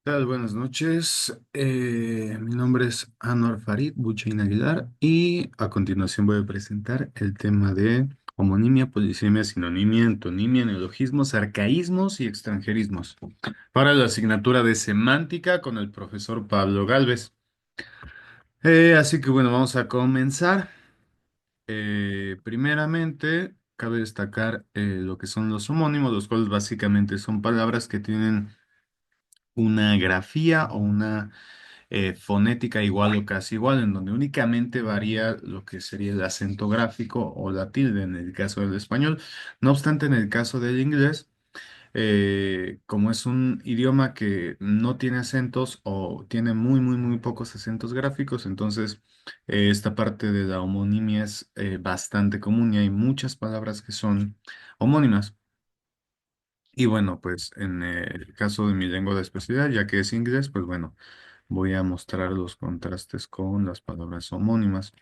Tal? Buenas noches. Mi nombre es Anwar Farid Buchain Aguilar y a continuación voy a presentar el tema de homonimia, polisemia, sinonimia, antonimia, neologismos, arcaísmos y extranjerismos para la asignatura de semántica con el profesor Pablo Galvez. Así que bueno, vamos a comenzar. Primeramente, cabe destacar lo que son los homónimos, los cuales básicamente son palabras que tienen una grafía o una fonética igual o casi igual, en donde únicamente varía lo que sería el acento gráfico o la tilde en el caso del español. No obstante, en el caso del inglés, como es un idioma que no tiene acentos o tiene muy pocos acentos gráficos, entonces esta parte de la homonimia es bastante común y hay muchas palabras que son homónimas. Y bueno, pues en el caso de mi lengua de especialidad, ya que es inglés, pues bueno, voy a mostrar los contrastes con las palabras homónimas.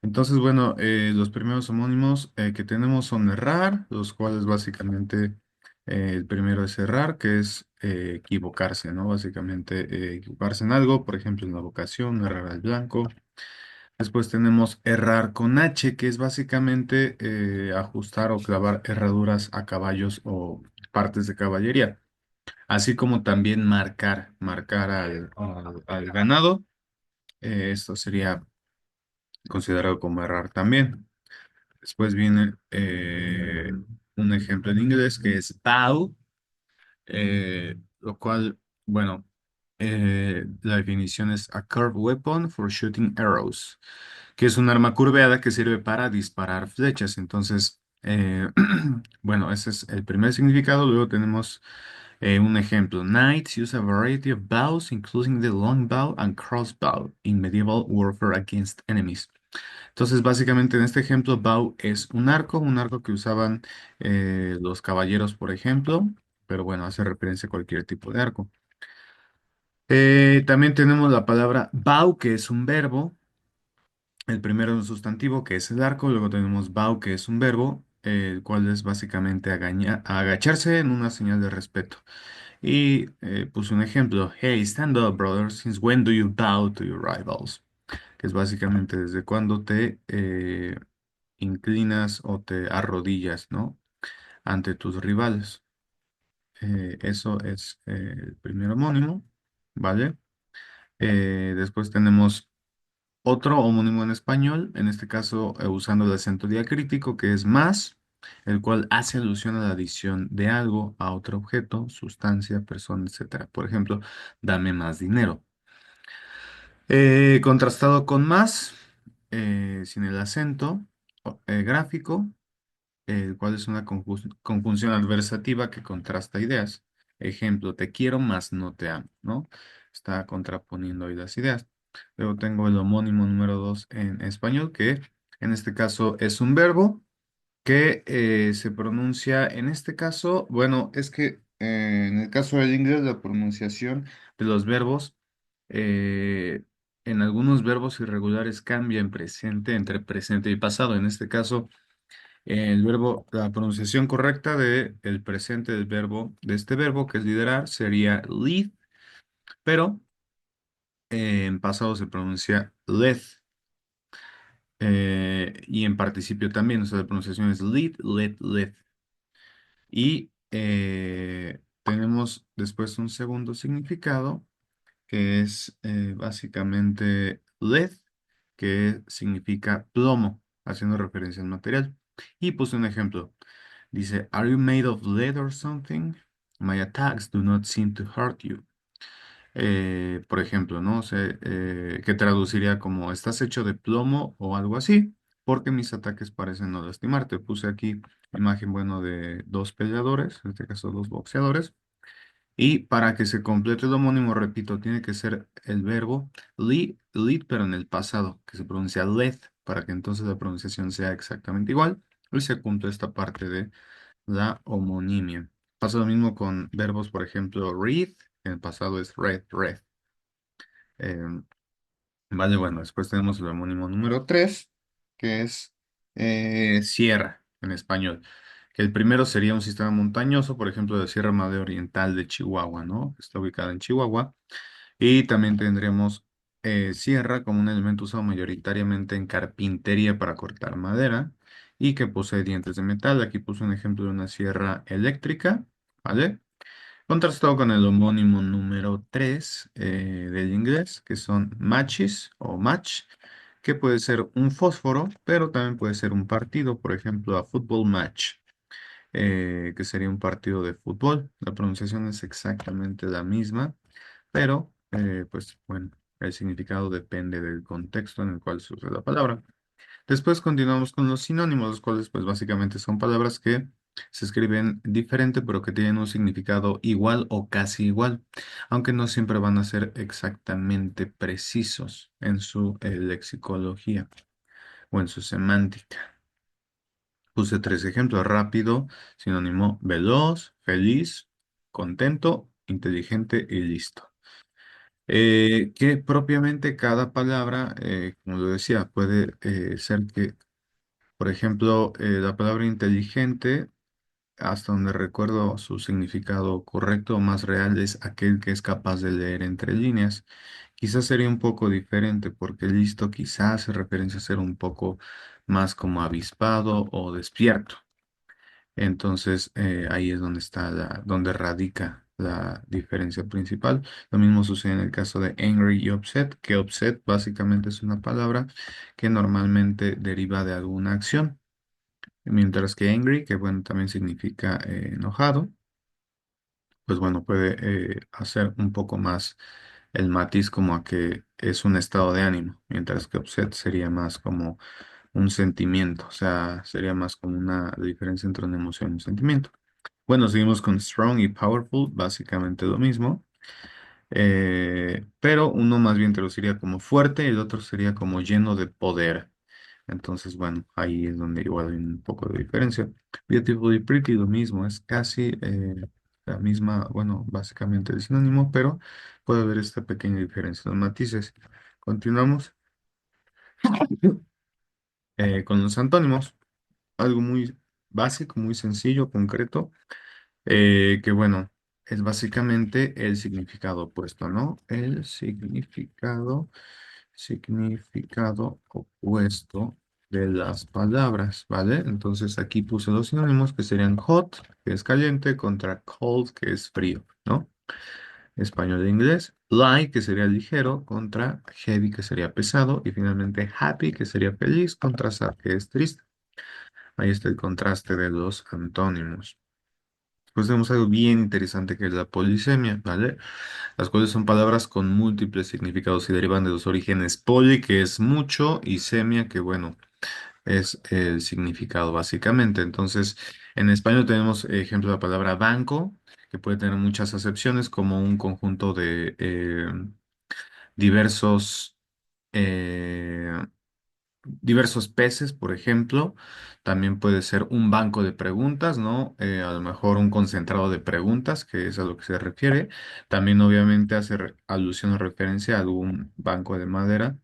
Entonces, bueno, los primeros homónimos que tenemos son errar, los cuales básicamente el primero es errar, que es equivocarse, ¿no? Básicamente equivocarse en algo, por ejemplo, en la vocación, errar al blanco. Después tenemos errar con H, que es básicamente ajustar o clavar herraduras a caballos o partes de caballería, así como también marcar al ganado. Esto sería considerado como errar también. Después viene un ejemplo en inglés que es bow, lo cual, bueno, la definición es a curved weapon for shooting arrows, que es un arma curveada que sirve para disparar flechas. Entonces, bueno, ese es el primer significado. Luego tenemos un ejemplo. Knights use a variety of bows, including the longbow and crossbow, in medieval warfare against enemies. Entonces, básicamente en este ejemplo, bow es un arco que usaban los caballeros, por ejemplo, pero bueno, hace referencia a cualquier tipo de arco. También tenemos la palabra bow, que es un verbo. El primero es un sustantivo, que es el arco. Luego tenemos bow, que es un verbo, el cual es básicamente agacharse en una señal de respeto. Y puse un ejemplo. Hey, stand up, brother. Since when do you bow to your rivals? Que es básicamente desde cuándo te inclinas o te arrodillas, ¿no? Ante tus rivales. Eso es el primer homónimo, ¿vale? Después tenemos otro homónimo en español, en este caso usando el acento diacrítico, que es más, el cual hace alusión a la adición de algo a otro objeto, sustancia, persona, etcétera. Por ejemplo, dame más dinero. Contrastado con más, sin el acento gráfico, el cual es una conjunción adversativa que contrasta ideas. Ejemplo, te quiero más no te amo, ¿no? Está contraponiendo ahí las ideas. Luego tengo el homónimo número 2 en español, que en este caso es un verbo que se pronuncia, en este caso, bueno, es que en el caso del inglés la pronunciación de los verbos, eh, en algunos verbos irregulares cambia en presente, entre presente y pasado. En este caso, el verbo, la pronunciación correcta de el presente del verbo, de este verbo que es liderar, sería lead, pero en pasado se pronuncia led. Y en participio también, o sea, la pronunciación es lead, led, led. Y tenemos después un segundo significado que es básicamente lead, que significa plomo, haciendo referencia al material. Y puse un ejemplo. Dice, Are you made of lead or something? My attacks do not seem to hurt you. Por ejemplo, ¿no? Que traduciría como, ¿estás hecho de plomo o algo así? Porque mis ataques parecen no lastimarte. Puse aquí imagen, bueno, de dos peleadores, en este caso dos boxeadores. Y para que se complete el homónimo, repito, tiene que ser el verbo lead, pero en el pasado, que se pronuncia led, para que entonces la pronunciación sea exactamente igual. Y se cumple esta parte de la homonimia. Pasa lo mismo con verbos, por ejemplo, read, en el pasado es read. Eh, vale, bueno, después tenemos el homónimo número 3 que es cierra en español, El primero sería un sistema montañoso, por ejemplo, la Sierra Madre Oriental de Chihuahua, ¿no? Está ubicada en Chihuahua. Y también tendríamos sierra como un elemento usado mayoritariamente en carpintería para cortar madera y que posee dientes de metal. Aquí puse un ejemplo de una sierra eléctrica, ¿vale? Contrastado con el homónimo número 3 del inglés, que son matches o match, que puede ser un fósforo, pero también puede ser un partido, por ejemplo, a football match, que sería un partido de fútbol. La pronunciación es exactamente la misma, pero, pues bueno, el significado depende del contexto en el cual se usa la palabra. Después continuamos con los sinónimos, los cuales pues básicamente son palabras que se escriben diferente, pero que tienen un significado igual o casi igual, aunque no siempre van a ser exactamente precisos en su lexicología o en su semántica. Puse tres ejemplos: rápido, sinónimo veloz, feliz, contento, inteligente y listo. Que propiamente cada palabra, como lo decía, puede ser que, por ejemplo, la palabra inteligente, hasta donde recuerdo su significado correcto o más real, es aquel que es capaz de leer entre líneas. Quizás sería un poco diferente porque listo quizás hace referencia a ser un poco más como avispado o despierto. Entonces, ahí es donde está donde radica la diferencia principal. Lo mismo sucede en el caso de angry y upset, que upset básicamente es una palabra que normalmente deriva de alguna acción, mientras que angry, que bueno, también significa enojado, pues bueno, puede hacer un poco más el matiz como a que es un estado de ánimo, mientras que upset sería más como un sentimiento, o sea, sería más como una diferencia entre una emoción y un sentimiento. Bueno, seguimos con strong y powerful, básicamente lo mismo, pero uno más bien traduciría como fuerte y el otro sería como lleno de poder. Entonces, bueno, ahí es donde igual hay un poco de diferencia. Beautiful y pretty, lo mismo, es casi la misma, bueno, básicamente el sinónimo, pero puede haber esta pequeña diferencia, los matices. Continuamos con los antónimos, algo muy básico, muy sencillo, concreto, que bueno, es básicamente el significado opuesto, ¿no? El significado opuesto de las palabras, ¿vale? Entonces aquí puse los sinónimos que serían hot, que es caliente, contra cold, que es frío, ¿no? Español e inglés. Light, que sería ligero, contra heavy, que sería pesado, y finalmente happy, que sería feliz, contra sad, que es triste. Ahí está el contraste de los antónimos. Pues tenemos algo bien interesante que es la polisemia, ¿vale? Las cuales son palabras con múltiples significados y derivan de los orígenes poli, que es mucho, y semia, que bueno, es el significado básicamente. Entonces, en español tenemos ejemplo de la palabra banco, que puede tener muchas acepciones, como un conjunto de diversos eh, diversos peces, por ejemplo. También puede ser un banco de preguntas, ¿no? A lo mejor un concentrado de preguntas, que es a lo que se refiere. También obviamente hace alusión o referencia a algún banco de madera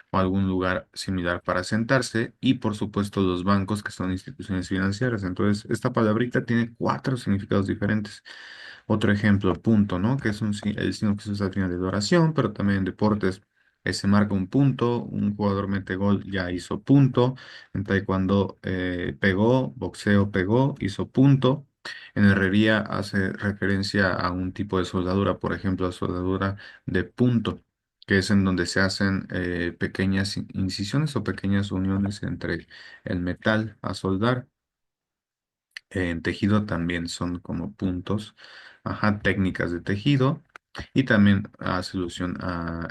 o algún lugar similar para sentarse. Y por supuesto los bancos, que son instituciones financieras. Entonces, esta palabrita tiene cuatro significados diferentes. Otro ejemplo, punto, ¿no? Que es el signo que se usa al final de la oración, pero también en deportes se marca un punto, un jugador mete gol, ya hizo punto. En taekwondo pegó, boxeo pegó, hizo punto. En herrería hace referencia a un tipo de soldadura, por ejemplo, soldadura de punto, que es en donde se hacen pequeñas incisiones o pequeñas uniones entre el metal a soldar. En tejido también son como puntos, ajá, técnicas de tejido. Y también hace alusión a,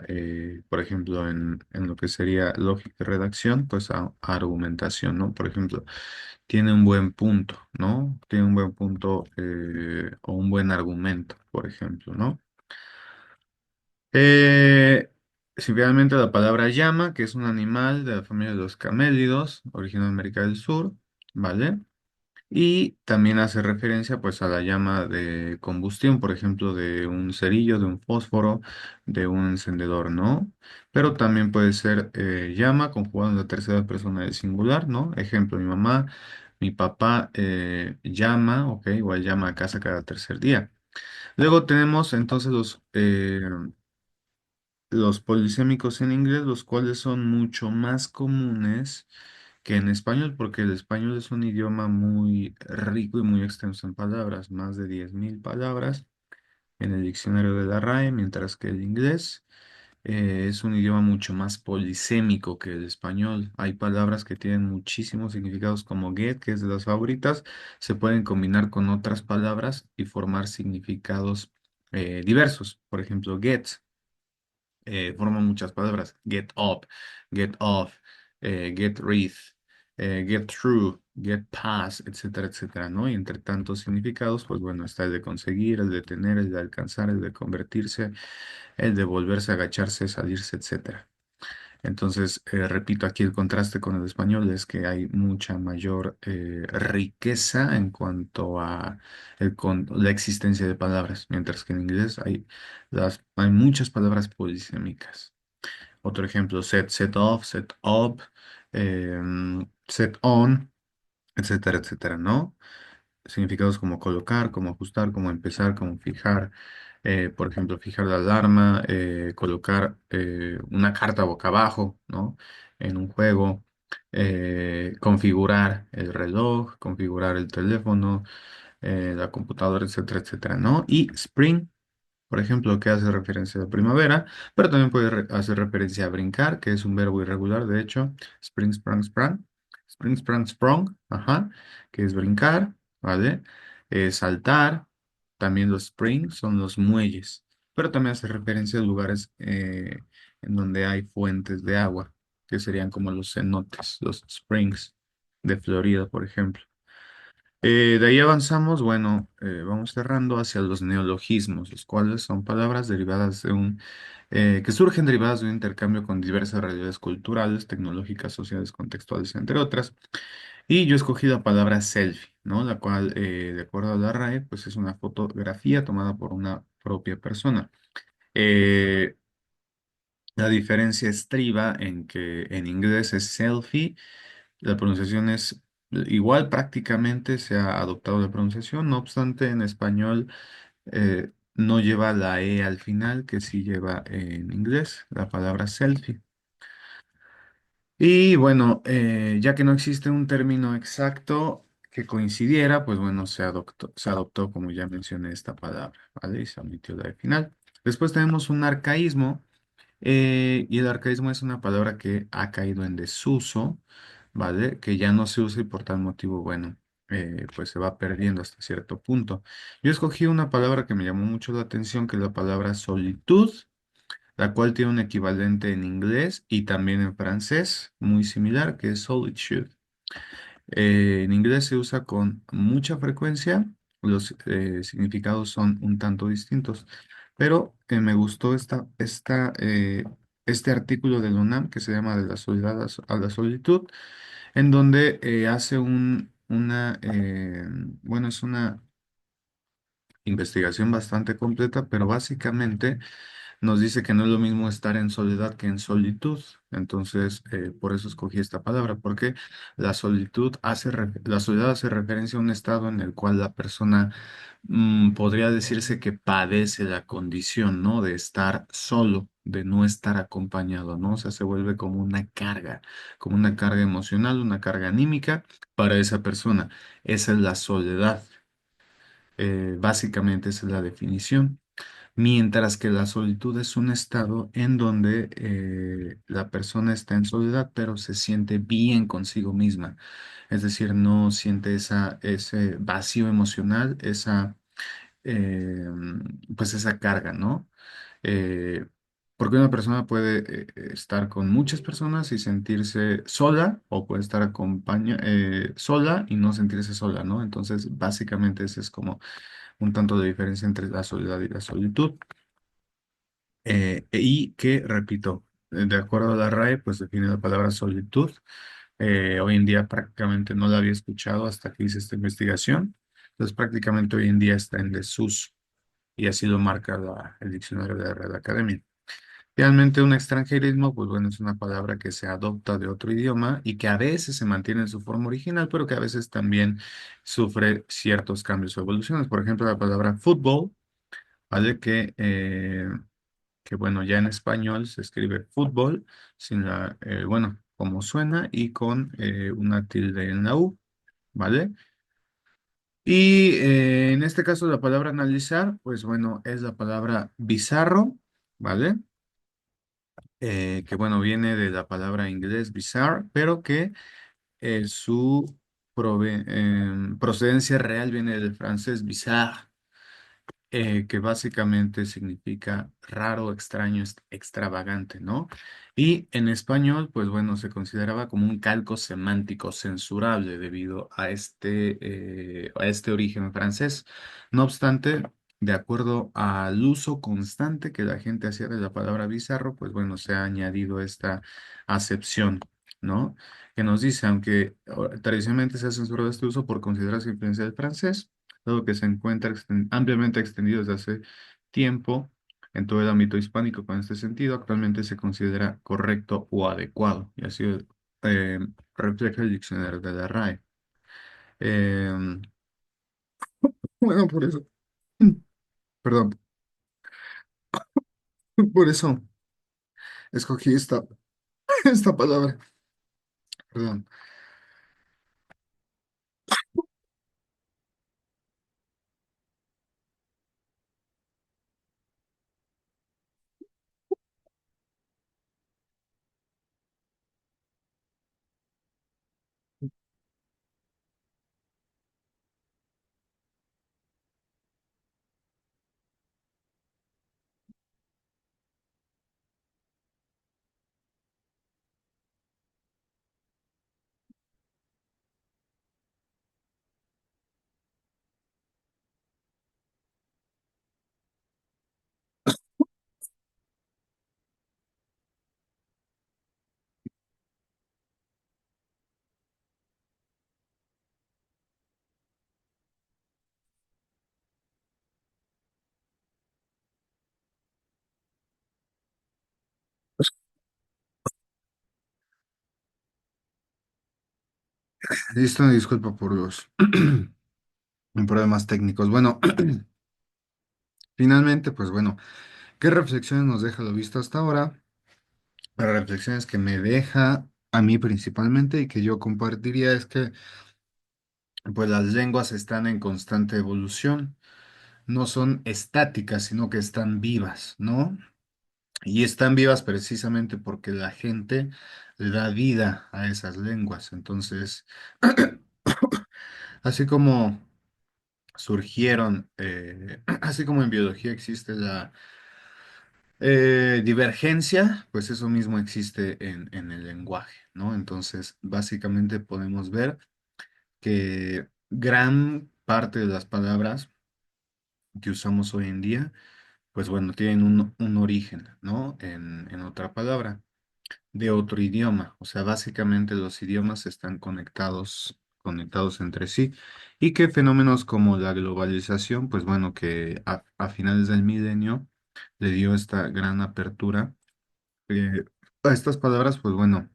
por ejemplo, en lo que sería lógica y redacción, pues a argumentación, ¿no? Por ejemplo, tiene un buen punto, ¿no? Tiene un buen punto o un buen argumento, por ejemplo, ¿no? Eh, Simplemente la palabra llama, que es un animal de la familia de los camélidos, originado de América del Sur, ¿vale? Y también hace referencia pues a la llama de combustión, por ejemplo, de un cerillo, de un fósforo, de un encendedor, ¿no? Pero también puede ser llama conjugado en la tercera persona del singular, ¿no? Ejemplo, mi mamá Mi papá llama, ok, igual llama a casa cada tercer día. Luego tenemos entonces los polisémicos en inglés, los cuales son mucho más comunes que en español, porque el español es un idioma muy rico y muy extenso en palabras, más de 10.000 palabras en el diccionario de la RAE, mientras que el inglés es un idioma mucho más polisémico que el español. Hay palabras que tienen muchísimos significados como get, que es de las favoritas, se pueden combinar con otras palabras y formar significados diversos. Por ejemplo, get forma muchas palabras. Get up, get off, get rid, get through, get past, etcétera, etcétera, ¿no? Y entre tantos significados, pues bueno, está el de conseguir, el de tener, el de alcanzar, el de convertirse, el de volverse a agacharse, salirse, etcétera. Entonces, repito, aquí el contraste con el español es que hay mucha mayor riqueza en cuanto a la existencia de palabras, mientras que en inglés hay muchas palabras polisémicas. Otro ejemplo, set off, set up, set on, etcétera, etcétera, ¿no? Significados como colocar, como ajustar, como empezar, como fijar. Por ejemplo, fijar la alarma, colocar una carta boca abajo, ¿no? En un juego, configurar el reloj, configurar el teléfono, la computadora, etcétera, etcétera, ¿no? Y Spring, por ejemplo, que hace referencia a la primavera, pero también puede hacer referencia a brincar, que es un verbo irregular, de hecho, spring, sprang, sprang, spring, sprang, sprung, ajá, que es brincar, ¿vale? Saltar, también los springs son los muelles, pero también hace referencia a lugares en donde hay fuentes de agua, que serían como los cenotes, los springs de Florida, por ejemplo. De ahí avanzamos, bueno, vamos cerrando hacia los neologismos, los cuales son palabras derivadas que surgen derivadas de un intercambio con diversas realidades culturales, tecnológicas, sociales, contextuales, entre otras. Y yo escogí la palabra selfie, ¿no? La cual, de acuerdo a la RAE, pues es una fotografía tomada por una propia persona. Eh, la diferencia estriba en que en inglés es selfie, la pronunciación es igual, prácticamente se ha adoptado la pronunciación, no obstante, en español no lleva la E al final, que sí lleva en inglés, la palabra selfie. Y bueno, ya que no existe un término exacto que coincidiera, pues bueno, se adoptó, como ya mencioné, esta palabra, ¿vale? Y se omitió la E final. Después tenemos un arcaísmo. Y el arcaísmo es una palabra que ha caído en desuso, ¿vale? Que ya no se usa y por tal motivo, bueno, pues se va perdiendo hasta cierto punto. Yo escogí una palabra que me llamó mucho la atención, que es la palabra solitud, la cual tiene un equivalente en inglés y también en francés, muy similar, que es solitude. En inglés se usa con mucha frecuencia, los significados son un tanto distintos, pero me gustó este artículo de UNAM que se llama De la soledad a la solitud, en donde hace bueno, es una investigación bastante completa, pero básicamente nos dice que no es lo mismo estar en soledad que en solitud. Entonces, por eso escogí esta palabra, porque la soledad hace referencia a un estado en el cual la persona podría decirse que padece la condición, ¿no? De estar solo, de no estar acompañado, ¿no? O sea, se vuelve como una carga emocional, una carga anímica para esa persona. Esa es la soledad. Básicamente esa es la definición. Mientras que la solitud es un estado en donde la persona está en soledad, pero se siente bien consigo misma. Es decir, no siente ese vacío emocional, eh, pues esa carga, ¿no? Eh, Porque una persona puede estar con muchas personas y sentirse sola, o puede estar sola y no sentirse sola, ¿no? Entonces, básicamente ese es como un tanto de diferencia entre la soledad y la solitud. Y que, repito, de acuerdo a la RAE, pues define la palabra solitud. Hoy en día prácticamente no la había escuchado hasta que hice esta investigación. Entonces prácticamente hoy en día está en desuso y así lo marca el diccionario de la Real Academia. Realmente un extranjerismo, pues bueno, es una palabra que se adopta de otro idioma y que a veces se mantiene en su forma original, pero que a veces también sufre ciertos cambios o evoluciones. Por ejemplo, la palabra fútbol, ¿vale? Que bueno, ya en español se escribe fútbol, bueno, como suena y con una tilde en la U, ¿vale? Y en este caso la palabra analizar, pues bueno, es la palabra bizarro, ¿vale? Que bueno, viene de la palabra inglés bizarre, pero que su procedencia real viene del francés bizarre, que básicamente significa raro, extraño, extravagante, ¿no? Y en español, pues bueno, se consideraba como un calco semántico censurable debido a este origen francés. No obstante, de acuerdo al uso constante que la gente hacía de la palabra bizarro, pues bueno, se ha añadido esta acepción, ¿no? Que nos dice, aunque tradicionalmente se ha censurado este uso por considerarse influencia del francés, dado que se encuentra ampliamente extendido desde hace tiempo en todo el ámbito hispánico con este sentido, actualmente se considera correcto o adecuado, y así eh, refleja el diccionario de la RAE. Eh, bueno, por eso, perdón, por eso escogí esta palabra, perdón. Listo, una disculpa por los problemas técnicos. Bueno, finalmente, pues bueno, ¿qué reflexiones nos deja lo visto hasta ahora? Las reflexiones que me deja a mí principalmente y que yo compartiría es que pues las lenguas están en constante evolución, no son estáticas, sino que están vivas, ¿no? Y están vivas precisamente porque la gente le da vida a esas lenguas. Entonces, así como surgieron, así como en biología existe la divergencia, pues eso mismo existe en el lenguaje, ¿no? Entonces, básicamente podemos ver que gran parte de las palabras que usamos hoy en día, pues bueno, tienen un origen, ¿no? En otra palabra, de otro idioma. O sea, básicamente los idiomas están conectados entre sí y que fenómenos como la globalización, pues bueno, que a finales del milenio le dio esta gran apertura a estas palabras, pues bueno,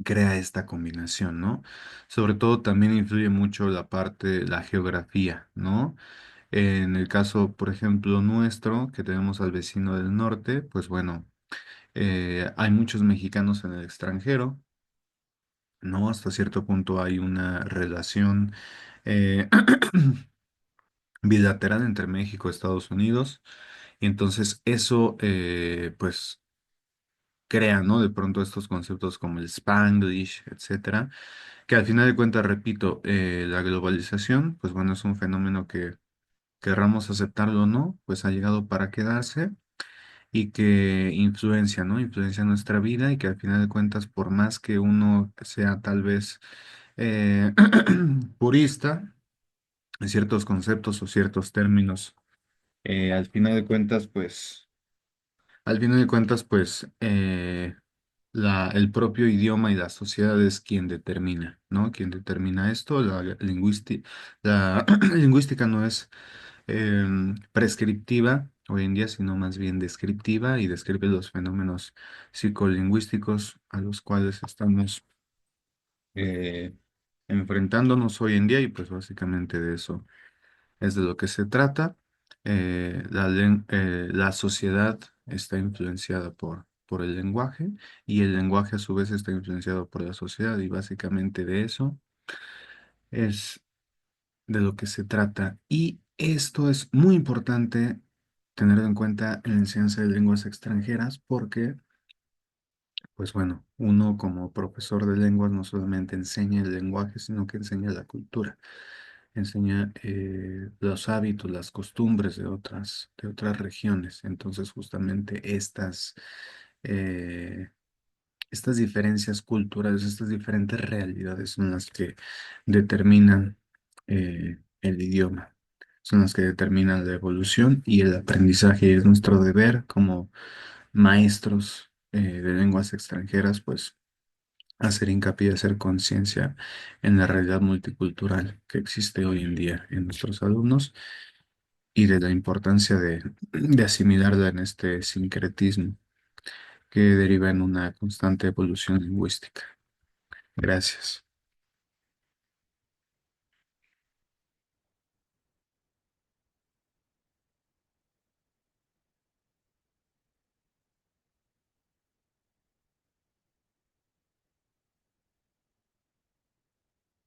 crea esta combinación, ¿no? Sobre todo también influye mucho la parte, la geografía, ¿no? En el caso, por ejemplo, nuestro, que tenemos al vecino del norte, pues bueno, hay muchos mexicanos en el extranjero, ¿no? Hasta cierto punto hay una relación eh, bilateral entre México y Estados Unidos, y entonces eso, pues, crea, ¿no? De pronto estos conceptos como el Spanglish, etcétera, que al final de cuentas, repito, la globalización, pues bueno, es un fenómeno que querramos aceptarlo o no, pues ha llegado para quedarse y que influencia, ¿no? Influencia nuestra vida y que al final de cuentas, por más que uno sea tal vez eh, purista en ciertos conceptos o ciertos términos, al final de cuentas, el propio idioma y la sociedad es quien determina, ¿no? Quien determina esto, la lingüística no es prescriptiva hoy en día, sino más bien descriptiva y describe los fenómenos psicolingüísticos a los cuales estamos eh, enfrentándonos hoy en día y pues básicamente de eso es de lo que se trata. La sociedad está influenciada por el lenguaje y el lenguaje a su vez está influenciado por la sociedad y básicamente de eso es de lo que se trata. Y esto es muy importante tenerlo en cuenta en la enseñanza de lenguas extranjeras porque, pues bueno, uno como profesor de lenguas no solamente enseña el lenguaje, sino que enseña la cultura, enseña los hábitos, las costumbres de otras regiones. Entonces, justamente eh, estas diferencias culturales, estas diferentes realidades son las que determinan el idioma, son las que determinan la evolución y el aprendizaje. Y es nuestro deber como maestros de lenguas extranjeras, pues hacer hincapié, hacer conciencia en la realidad multicultural que existe hoy en día en nuestros alumnos y de la importancia de asimilarla en este sincretismo que deriva en una constante evolución lingüística. Gracias.